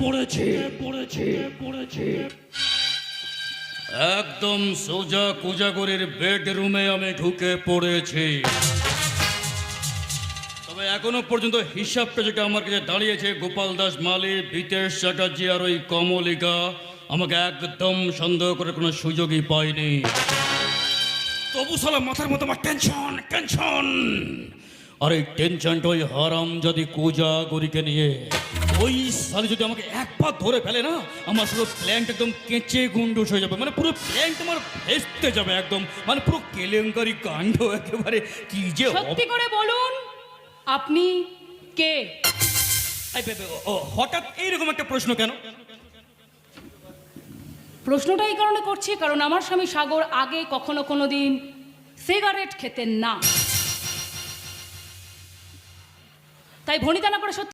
পড়েছে একদম সোজা কুজাগরের বেডরুমে আমি ঢুকে পড়েছি। তবে এখনো পর্যন্ত হিসাবটা যেটা আমার কাছে দাঁড়িয়েছে, গোপাল দাস মালি, বিতেশ চ্যাটার্জি আর ওই কমলিকা আমাকে একদম সন্দেহ করে কোনো সুযোগই পায়নি। তবু সালা মাথার মতো আমার টেনশন। আর এই টেনশনটা ওই হারাম যদি কুজাগরিকে নিয়ে, ওই সালে যদি আমাকে একবার ধরে ফেলে না, আমার পুরো প্ল্যানটা একদম কেঁচে গুন্ডুস হয়ে যাবে। মানে পুরো প্ল্যানটা আমার ভেস্তে যাবে একদম, মানে পুরো কেলেঙ্কারি কাণ্ড একেবারে। কি যে সত্যি করে বলুন আপনি কে? হঠাৎ এইরকম একটা প্রশ্ন কেন? প্রশ্নটা এই কারণে করছি কারণ আমার স্বামী সাগর আগে কখনো কোনোদিন সিগারেট খেতেন না, তাই ভনিতা না করে সত্যি